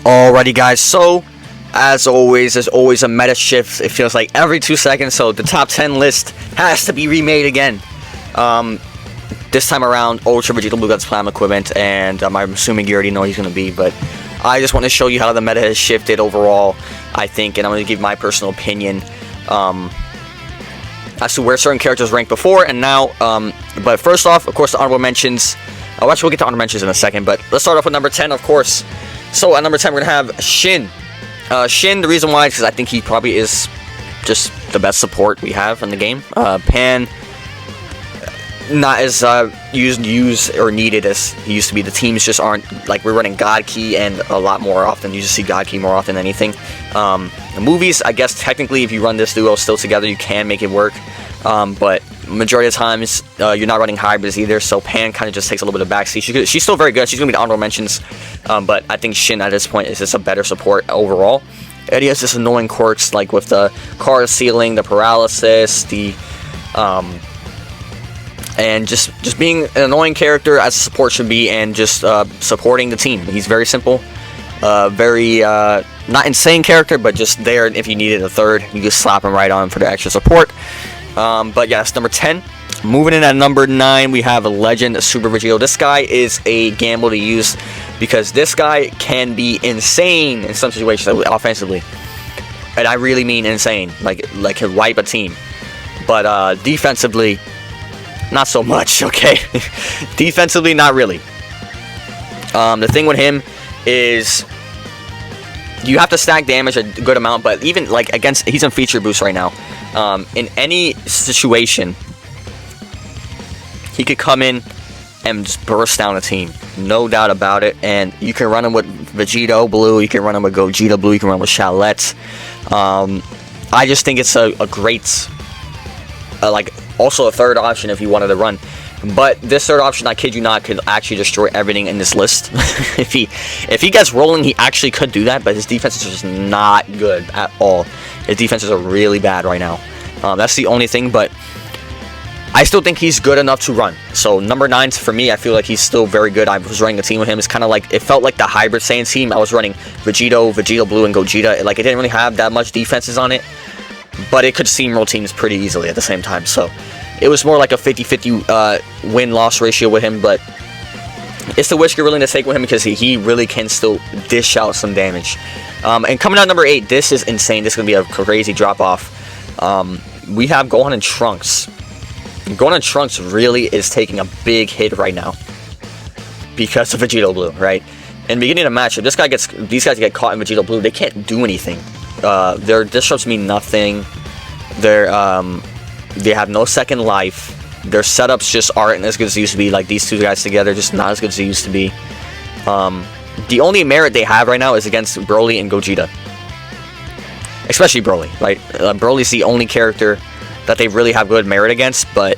Alrighty guys, so as always, there's always a meta shift. It feels like every 2 seconds, so the top 10 list has to be remade again. This time around, Ultra Vegetto got Platinum equipment, and I'm assuming you already know he's going to be, but I just want to show you how the meta has shifted overall, I think, and I'm going to give my personal opinion as to where certain characters ranked before and now. But first off, of course, the honorable mentions. Actually, we'll get to honorable mentions in a second, but let's start off with number 10, of course. So at number 10, we're going to have Shin. Shin, the reason why is because I think he probably is just the best support we have in the game. Pan, not as used or needed as he used to be. The teams just aren't, like, we're running God Key and a lot more often. You just see God Key more often than anything. The movies, I guess technically if you run this duo still together, you can make it work. But majority of times, you're not running hybrids either, so Pan kind of just takes a little bit of backseat. She's still very good. She's going to be the honorable mentions, but I think Shin at this point is just a better support overall. Eddie has this annoying quirks, like with the car sealing, the paralysis, the and just being an annoying character as a support should be, and just supporting the team. He's very simple, very not insane character, but just there if you needed a third, you just slap him right on for the extra support. But yeah, that's number 10. Moving in at number 9, we have a Legend Super Vegito. This guy is a gamble to use because this guy can be insane in some situations offensively, and I really mean insane. Like he'll wipe a team, but defensively, not so much. Okay, defensively, not really. The thing with him is you have to stack damage a good amount, but even like against, he's in feature boost right now. In any situation, he could come in and just burst down a team, no doubt about it. And you can run him with Vegetto Blue, you can run him with Gogeta Blue, you can run him with Shallet. I just think it's a great, like, also a third option if you wanted to run. But this third option, I kid you not, could actually destroy everything in this list. if he gets rolling, he actually could do that, but his defense is just not good at all. His defenses are really bad right now. That's the only thing, but I still think he's good enough to run. So number 9, for me, I feel like he's still very good. I was running a team with him. It's kind of like, it felt like the hybrid Saiyan team. I was running Vegetto, Vegetto Blue, and Gogeta. Like, it didn't really have that much defenses on it, but it could steamroll teams pretty easily at the same time. So it was more like a 50-50 win-loss ratio with him, but it's the risk you're willing to take with him because he really can still dish out some damage. And coming out number 8, this is insane. This is going to be a crazy drop-off. We have Gohan and Trunks. Gohan and Trunks really is taking a big hit right now because of Vegetto Blue, right? In the beginning of the match, if these guys get caught in Vegetto Blue, they can't do anything. Their disrupts mean nothing. They have no second life. Their setups just aren't as good as they used to be. Like, these two guys together, just not as good as they used to be. The only merit they have right now is against Broly and Gogeta. Especially Broly, right? Broly's the only character that they really have good merit against, but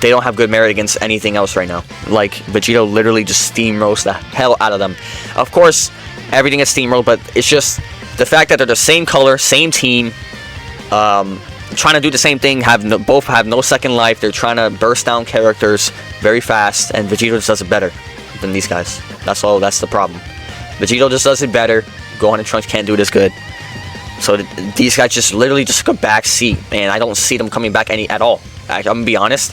they don't have good merit against anything else right now. Like, Vegetto literally just steamrolls the hell out of them. Of course, everything is steamrolled, but it's just the fact that they're the same color, same team, trying to do the same thing, both have no second life. They're trying to burst down characters very fast, and Vegetto just does it better than these guys. That's all. That's the problem. Vegetto just does it better. Gohan and Trunks can't do it as good. So these guys just literally just took a back seat, and I don't see them coming back at all. I'm gonna be honest,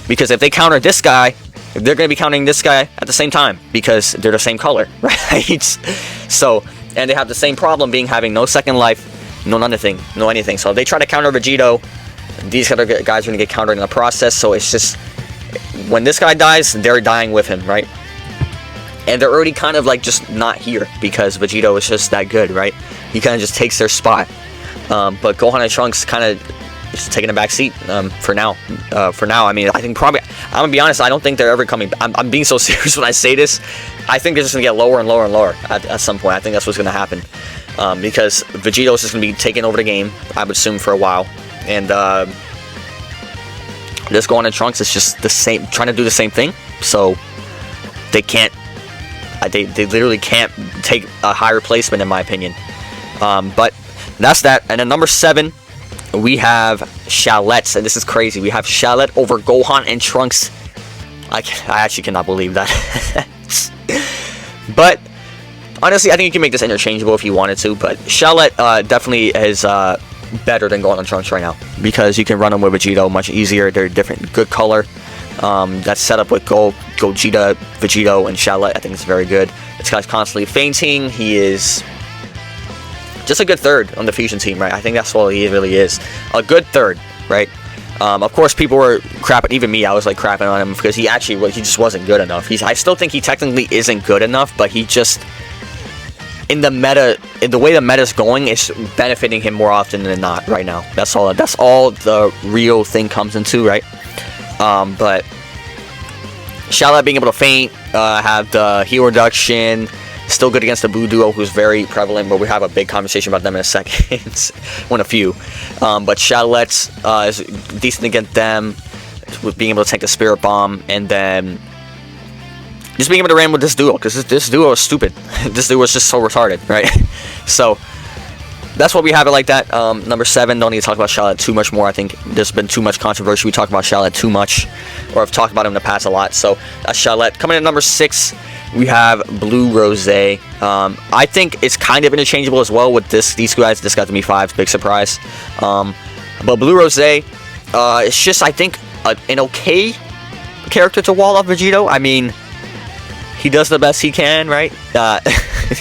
because if they counter this guy, they're gonna be countering this guy at the same time because they're the same color, right? So, and they have the same problem having no second life, no anything. So if they try to counter Vegetto, these other guys are gonna get countered in the process. So it's just, when this guy dies, they're dying with him, right? And they're already kind of like just not here because Vegetto is just that good, right? He kind of just takes their spot. But Gohan and Trunks kind of just taking a back seat for now. I mean, I think probably, I'm gonna be honest, I don't think they're ever coming. I'm being so serious when I say this. I think they're just gonna get lower and lower and lower at some point. I think that's what's gonna happen because Vegetto is just gonna be taking over the game, I would assume, for a while, and this Gohan and Trunks is just the same, trying to do the same thing. So they can't. They literally can't take a high replacement, in my opinion. But that's that. And then number 7, we have Shallet, and this is crazy. We have Shallet over Gohan and Trunks. I actually cannot believe that. But Honestly, I think you can make this interchangeable if you wanted to, but Shallet definitely is better than Gohan and Trunks right now, because you can run them with Vegito much easier. They're different, good color. That's set up with Gogeta, Vegito, and Shallet. I think it's very good. This guy's constantly fainting. He is just a good third on the fusion team, right? I think that's all he really is. A good third, right? Of course, people were crapping, even me, I was like crapping on him because he just wasn't good enough. I still think he technically isn't good enough, but he just, in the way the meta's going, it's benefiting him more often than not right now. That's all the real thing comes into, right? But Shallet being able to feint, have the heal reduction, still good against the Buu Duo, who's very prevalent, but we have a big conversation about them in a second. One a few. But Shallet's is decent against them, with being able to take the Spirit Bomb, and then just being able to ram with this duo, because this duo is stupid. This duo is just so retarded, right? So that's why we have it like that. Number 7, don't need to talk about Shallet too much more. I think there's been too much controversy. We talk about Shallet too much, or I've talked about him in the past a lot. So that's Shallet. Coming in at number 6, we have Blue Rosé. I think it's kind of interchangeable as well with these guys. This got to be 5, big surprise. But Blue Rosé, it's just, I think, an okay character to wall off Vegito. I mean, he does the best he can, right?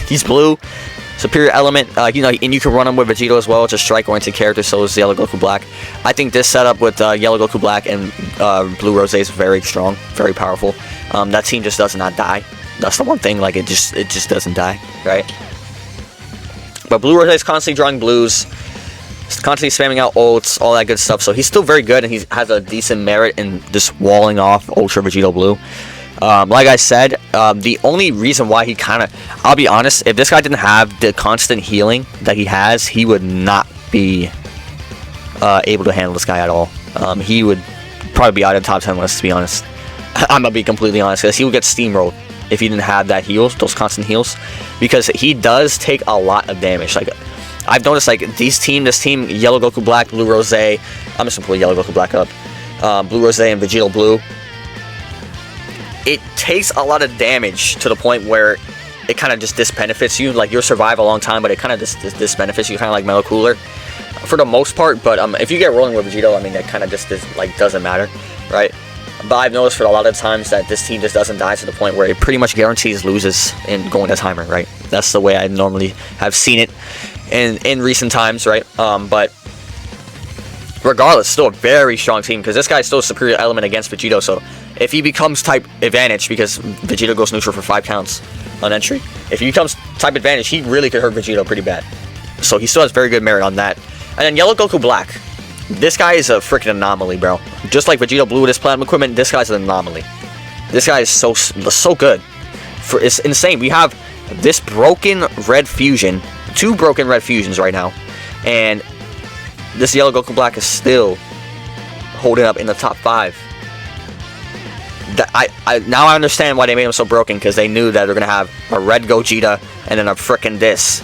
He's blue, superior element, and you can run him with Vegito as well. It's a strike-oriented character, so is Yellow Goku Black. I think this setup with Yellow Goku Black and Blue Rosé is very strong, very powerful. That team just does not die. That's the one thing, like, it just doesn't die, right? But Blue Rosé is constantly drawing blues, constantly spamming out ults, all that good stuff. So he's still very good, and he has a decent merit in just walling off Ultra Vegito Blue. Like I said, the only reason why he kind of, I'll be honest, if this guy didn't have the constant healing that he has, he would not be able to handle this guy at all. He would probably be out of the top 10 list, to be honest. I'm gonna be completely honest, because he would get steamrolled if he didn't have that heals, those constant heals, because he does take a lot of damage. Like, I've noticed, like, this team, Yellow Goku Black, Blue Rosé, I'm just gonna pull Yellow Goku Black up, Blue Rosé and Vegito Blue, it takes a lot of damage to the point where it kind of just disbenefits you. Like, you'll survive a long time, but it kind of just disbenefits you, kind of like Mellow Cooler for the most part. But if you get rolling with Vegito, I mean, that kind of just doesn't matter, right? But I've noticed for a lot of times that this team just doesn't die to the point where it pretty much guarantees loses in going to timer, right? That's the way I normally have seen it in recent times, right? But regardless, still a very strong team, because this guy's still a superior element against Vegito. So if he becomes type advantage, because Vegito goes neutral for 5 counts on entry, if he becomes type advantage, he really could hurt Vegito pretty bad. So he still has very good merit on that. And then Yellow Goku Black, this guy is a freaking anomaly, bro. Just like Vegito Blue with his platinum equipment, this guy's an anomaly. This guy is so good. It's insane. We have this broken red fusion, 2 broken red fusions right now, and this Yellow Goku Black is still holding up in the top 5. Now I understand why they made him so broken, because they knew that they're gonna have a red Gogeta and then a frickin' this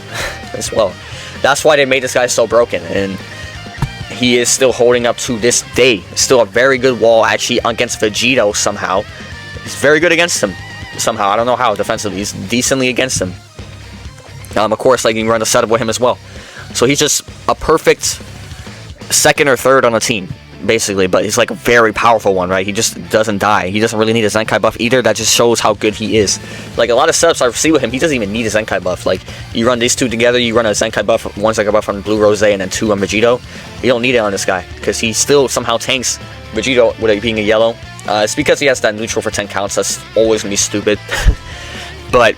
as well. That's why they made this guy so broken, and he is still holding up to this day. Still a very good wall, actually, against Vegito somehow. He's very good against him somehow. I don't know how defensively. He's decently against him. Of course, like, you can run the setup with him as well. So he's just a perfect second or third on a team, basically, but he's like a very powerful one, right? He just doesn't die. He doesn't really need a Zenkai buff either. That just shows how good he is. Like, a lot of setups I see with him, he doesn't even need a Zenkai buff. Like, you run these 2 together, you run a Zenkai buff, 1 Zenkai buff on Blue Rosé and then 2 on Vegito. You don't need it on this guy, because he still somehow tanks Vegito with it being a yellow. It's because he has that neutral for 10 counts. That's always gonna be stupid. But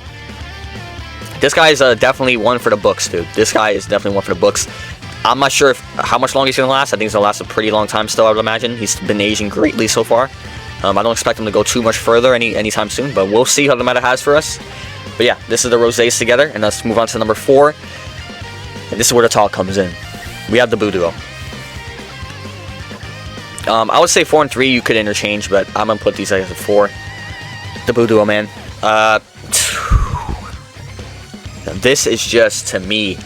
this guy is definitely one for the books, dude. This guy is definitely one for the books. I'm not sure how much longer he's going to last. I think he's going to last a pretty long time still, I would imagine. He's been aging greatly so far. I don't expect him to go too much further anytime soon, but we'll see how the meta has for us. But yeah, this is the Rosés together, and let's move on to number 4. And this is where the talk comes in. We have the Buu Duo. I would say 4 and 3 you could interchange, but I'm going to put these guys at 4. The Buu Duo, man. This is just, to me,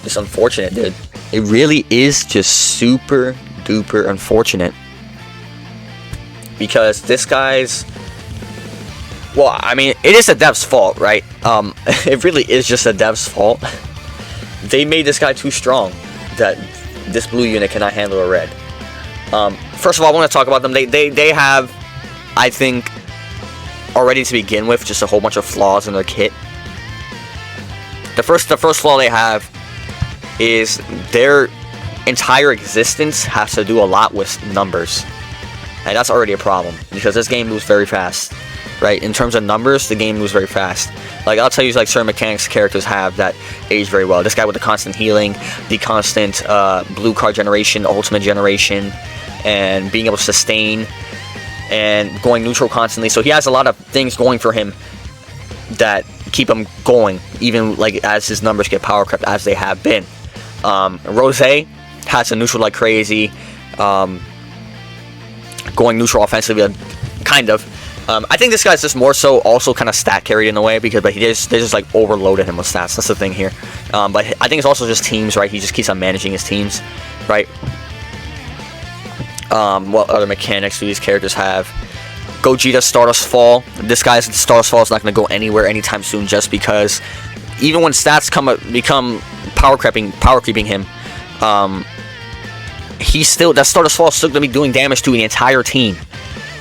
it's unfortunate, dude. It really is just super duper unfortunate, because this guy's Well, I mean, it is the dev's fault, right? It really is just the dev's fault. They made this guy too strong that this blue unit cannot handle a red. First of all, I want to talk about them. They have, I think, already to begin with, just a whole bunch of flaws in their kit. The first flaw they have is their entire existence has to do a lot with numbers. And that's already a problem, because this game moves very fast, right? In terms of numbers, the game moves very fast. Like, I'll tell you, like, certain mechanics characters have that age very well. This guy with the constant healing, the constant blue card generation, ultimate generation, and being able to sustain, and going neutral constantly. So he has a lot of things going for him that keep him going, even, like, as his numbers get power crept, as they have been. Rosé has a neutral like crazy, going neutral offensively, kind of. I think this guy's just more so also kind of stat carried in a way, because they just like overloaded him with stats. That's the thing here. But I think it's also just teams, right? He just keeps on managing his teams, right? What other mechanics do these characters have? Gogeta Stardust Fall. This guy's Stardust Fall is not going to go anywhere anytime soon, just because even when stats become power creeping him, he's still, that Stardust Fall is still going to be doing damage to the entire team.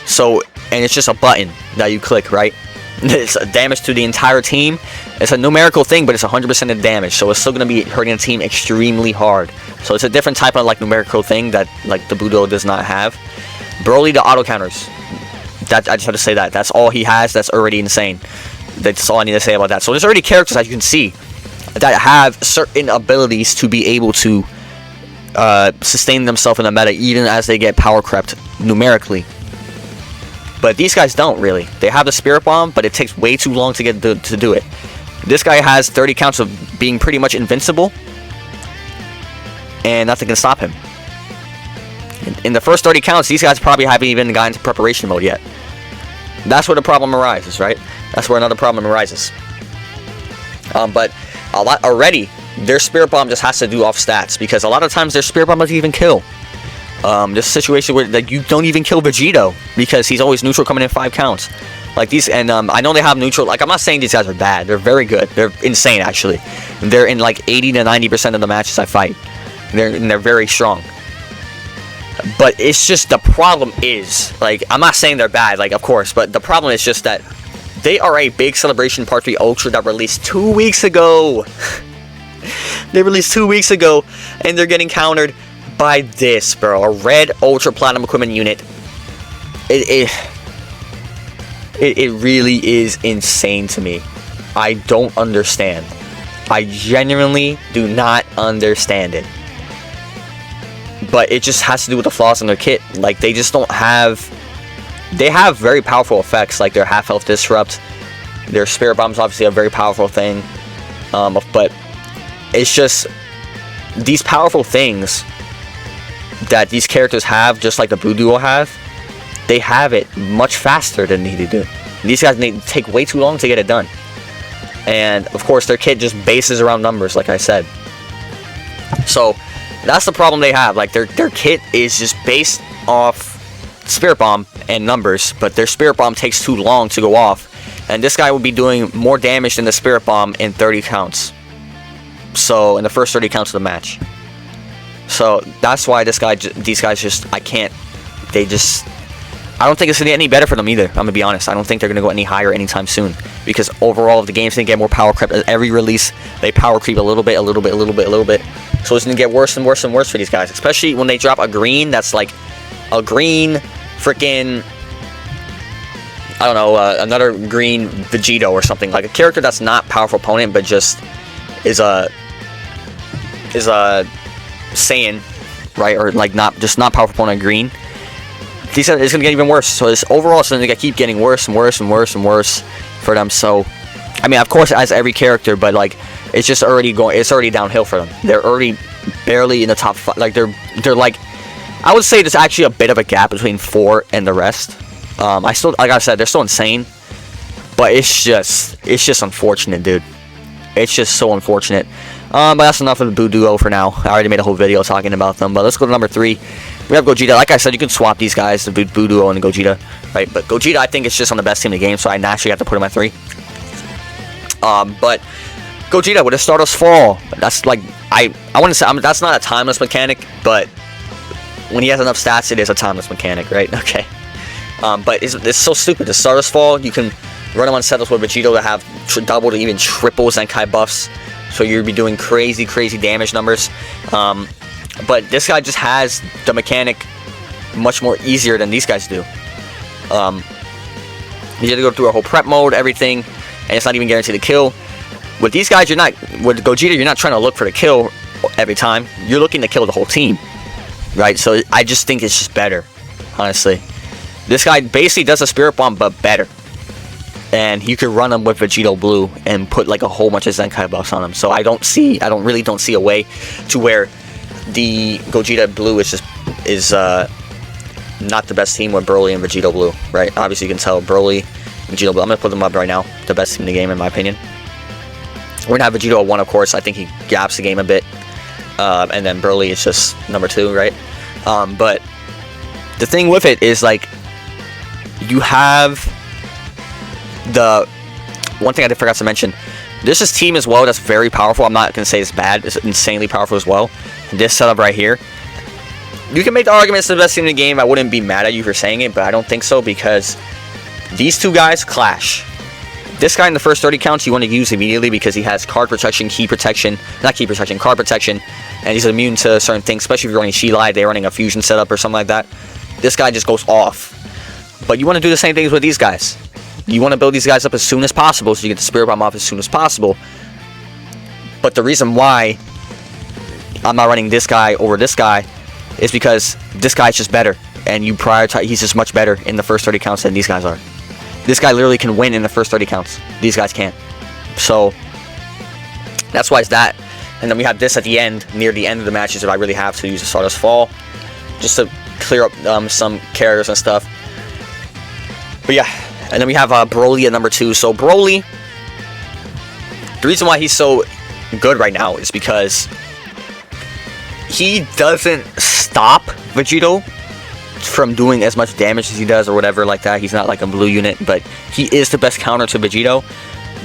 So, and it's just a button that you click, right? It's damage to the entire team. It's a numerical thing, but it's 100% of damage, so it's still going to be hurting the team extremely hard. So it's a different type of like numerical thing that like the Buu Duo does not have. Broly, the auto counters. That, I just have to say that. That's all he has. That's already insane. That's all I need to say about that. So there's already characters, as you can see, that have certain abilities to be able to sustain themselves in the meta, even as they get power crept numerically. But these guys don't really. They have the Spirit Bomb, but it takes way too long to get to do it. This guy has 30 counts of being pretty much invincible, and nothing can stop him. In the first 30 counts, these guys probably haven't even gotten into preparation mode yet. That's where the problem arises, right? That's where another problem arises. But a lot already, their Spirit Bomb just has to do off stats, because a lot of times their Spirit Bomb doesn't even kill. This situation where like you don't even kill Vegito because he's always neutral coming in 5 counts. Like these, and I know they have neutral. Like, I'm not saying these guys are bad. They're very good. They're insane, actually. They're in like 80 to 90% of the matches I fight. They're very strong. But it's just, the problem is, like, I'm not saying they're bad, like, of course, but the problem is just that they are a big Celebration Part 3 Ultra that released 2 weeks ago. They released 2 weeks ago, and they're getting countered by this, bro. A red Ultra Platinum equipment unit. It really is insane to me. I don't understand. I genuinely do not understand it. But it just has to do with the flaws in their kit. Like, they just don't have... They have very powerful effects, like their half-health disrupt. Their Spirit Bomb's obviously a very powerful thing. But it's just... These powerful things that these characters have, just like the Buu Duo have, they have it much faster than they do. These guys take way too long to get it done. And, of course, their kit just bases around numbers, like I said. So... that's the problem they have. Like, their kit is just based off Spirit Bomb and numbers, but their Spirit Bomb takes too long to go off. And this guy will be doing more damage than the Spirit Bomb in 30 counts. So, in the first 30 counts of the match. So, that's why these guys just, I don't think it's going to get any better for them either, I'm going to be honest. I don't think they're going to go any higher anytime soon. Because overall, the game's going to get more power creep. At every release, they power creep a little bit. So it's going to get worse and worse and worse for these guys. Especially when they drop a green that's like a green freaking, I don't know, another green Vegito or something. Like a character that's not powerful opponent, but just is a Saiyan, right? Or like not powerful opponent green. It's going to get even worse. So this overall is going to keep getting worse and worse and worse and worse for them. So, I mean, of course, as every character, but like, it's just already going. It's already downhill for them. They're already barely in the top 5. Like they're like, I would say there's actually a bit of a gap between 4 and the rest. I still, like I said, they're still insane, but it's just unfortunate, dude. It's just so unfortunate. But that's enough of the Buu Duo for now. I already made a whole video talking about them. But let's go to number 3. We have Gogeta. Like I said, you can swap these guys, the Buu Duo and the Gogeta, right? But Gogeta, I think, is just on the best team in the game, so I naturally have to put him at 3. But Gogeta with a Stardust Fall, that's like, I want to say, that's not a timeless mechanic, but when he has enough stats, it is a timeless mechanic, right? Okay. But it's so stupid. The Stardust Fall, you can run him on setups with Vegito to have double to even triple Zenkai buffs, so you'd be doing crazy damage numbers. But this guy just has the mechanic much more easier than these guys do. You have to go through a whole prep mode, everything, and it's not even guaranteed to kill. With these guys, with Gogeta, you're not trying to look for the kill every time. You're looking to kill the whole team, right? So I just think it's just better, honestly. This guy basically does a Spirit Bomb, but better. And you could run him with Vegetto Blue and put like a whole bunch of Zenkai buffs on him. So I really don't see a way to where the Gogeta Blue is not the best team with Broly and Vegetto Blue, right? Obviously you can tell Broly, Vegetto Blue. I'm gonna put them up right now. The best team in the game, in my opinion. We're gonna have Vegetto at 1, of course. I think he gaps the game a bit, and then Broly is just number 2, right? But the thing with it is, like, you have the one thing I forgot to mention. There's this team as well that's very powerful. I'm not gonna say it's bad. It's insanely powerful as well. This setup right here, you can make the argument it's the best team in the game. I wouldn't be mad at you for saying it, but I don't think so, because these two guys clash. This guy in the first 30 counts you want to use immediately because he has card protection, card protection, and he's immune to certain things, especially if you're running Shallet, they're running a fusion setup or something like that. This guy just goes off. But you want to do the same things with these guys. You want to build these guys up as soon as possible so you get the Spirit Bomb off as soon as possible. But the reason why I'm not running this guy over this guy is because this guy's just better, and you prioritize. He's just much better in the first 30 counts than these guys are. This guy literally can win in the first 30 counts. These guys can't. So that's why it's that. And then we have this at the end, near the end of the matches, if I really have to use a Stardust Fall, just to clear up some characters and stuff. But yeah, and then we have Broly at number 2. So Broly, the reason why he's so good right now is because he doesn't stop Vegito from doing as much damage as he does or whatever like that. He's not like a blue unit, but he is the best counter to Vegito.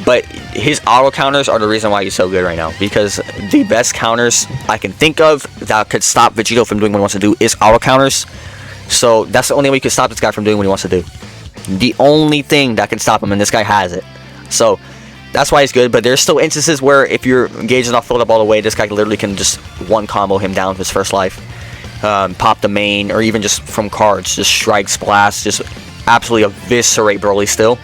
But his auto counters are the reason why he's so good right now, because the best counters I can think of that could stop Vegito from doing what he wants to do is auto counters. So that's the only way you can stop this guy from doing what he wants to do. The only thing that can stop him, and this guy has it. So that's why he's good. But there's still instances where if your gauge is not filled up all the way, this guy literally can just one combo him down to his first life. Pop the main, or even just from cards, just strike, splash, just absolutely eviscerate Broly still.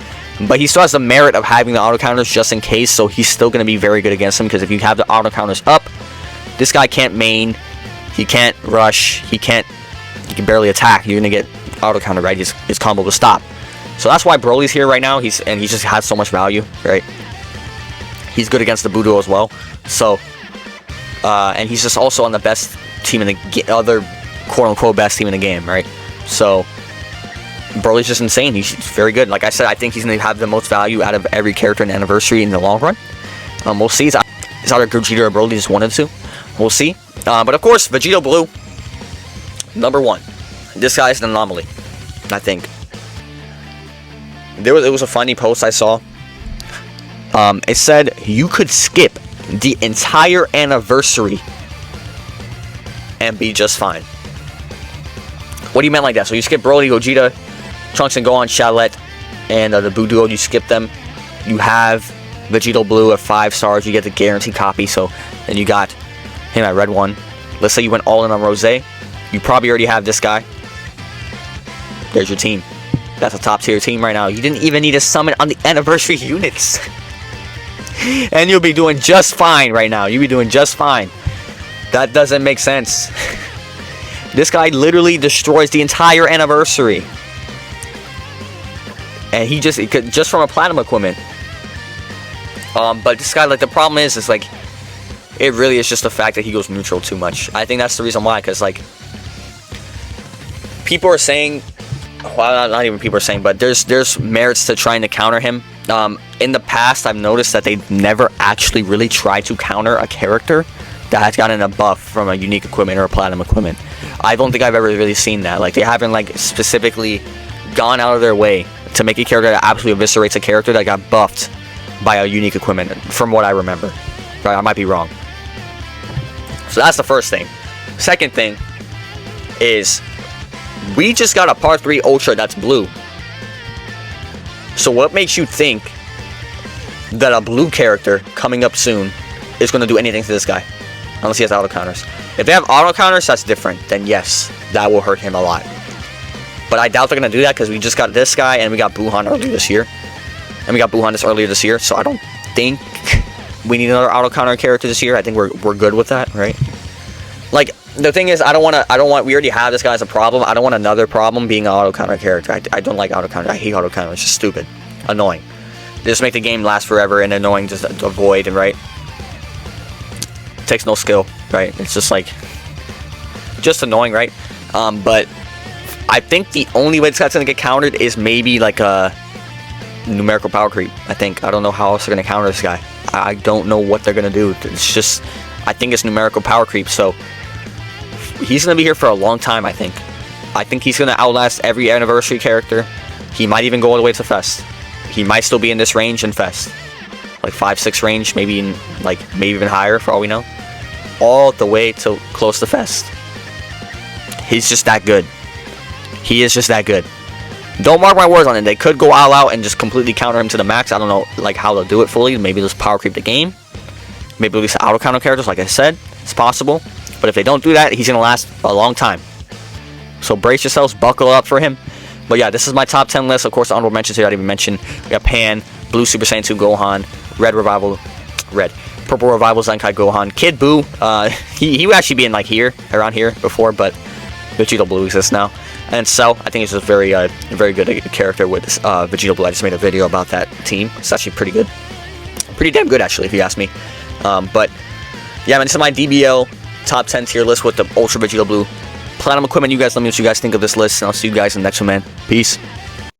But he still has the merit of having the auto counters just in case, so he's still going to be very good against him, because if you have the auto counters up, this guy can't main, he can't rush, he can barely attack. You're going to get auto counter, right? His combo will stop. So that's why Broly's here right now. He just has so much value, right? He's good against the Buu Duo as well. So, and he's just also on the best team in the other quote-unquote best team in the game, right? So Broly's just insane. He's very good. Like I said, I think he's going to have the most value out of every character in the Anniversary in the long run. We'll see. It's either Gogeta or Broly, just one of the two. We'll see. But of course, Vegetto Blue, number 1. This guy's an anomaly, I think. It was a funny post I saw. It said you could skip the entire Anniversary and be just fine. What do you mean like that? So you skip Broly, Gogeta, Trunks and Gohan, Shallet, and the Buu Duo, you skip them. You have Vegetto Blue at 5 stars, you get the guaranteed copy. So then you got him at red 1. Let's say you went all in on Rosé. You probably already have this guy. There's your team. That's a top tier team right now. You didn't even need a summon on the Anniversary units. And you'll be doing just fine right now. You'll be doing just fine. That doesn't make sense. This guy literally destroys the entire Anniversary. And he just from a Platinum equipment. But this guy, like, the problem is like, it really is just the fact that he goes neutral too much. I think that's the reason why, because, like, people are saying, well, not even people are saying, but there's merits to trying to counter him. In the past, I've noticed that they never actually really tried to counter a character that has gotten a buff from a unique equipment or a Platinum equipment. I don't think I've ever really seen that. Like, they haven't, like, specifically gone out of their way to make a character that absolutely eviscerates a character that got buffed by a unique equipment, from what I remember. Right, I might be wrong. So that's the first thing. Second thing is, we just got a Part 3 Ultra that's blue. So what makes you think that a blue character coming up soon is going to do anything to this guy? Unless he has auto counters. If they have auto counters, that's different. Then yes, that will hurt him a lot. But I doubt they're going to do that because we just got this guy and we got Gohan earlier this year. And we got Gohan earlier this year. So I don't think we need another auto counter character this year. I think we're good with that, right? Like, the thing is, we already have this guy as a problem. I don't want another problem being an auto counter character. I don't like auto counter. I hate auto counter. It's just stupid. Annoying. They just make the game last forever and annoying just to avoid, and right? Takes no skill, right? It's just like, just annoying, right? But I think the only way this guy's gonna get countered is maybe like a numerical power creep. I don't know how else they're gonna counter this guy. I don't know what they're gonna do. It's just, I think it's numerical power creep. So he's gonna be here for a long time. I think he's gonna outlast every anniversary character. He might even go all the way to Fest. He might still be in this range in Fest, like 5-6 range, maybe even higher for all we know. All the way to close to Fest. He's just that good. He is just that good. Don't mark my words on it. They could go all out and just completely counter him to the max. I don't know like how they'll do it fully. Maybe they'll just power creep the game. Maybe release auto counter characters, like I said. It's possible. But if they don't do that, he's gonna last a long time. So brace yourselves, buckle up for him. But yeah, this is my top 10 list. Of course, the honorable mentions here I didn't even mention. We got Pan, Blue Super Saiyan 2 Gohan, Purple Revival Zenkai Gohan, Kid Buu. He would actually be in like around here before, but Vegito Blue exists now. And Cell, I think he's just very good character with Vegito Blue. I just made a video about that team. It's actually pretty good, pretty damn good actually, if you ask me. But yeah, man, this is my DBL top 10 tier list with the Ultra Vegito Blue Platinum equipment. You guys let me know what you guys think of this list, and I'll see you guys in the next one, man. Peace.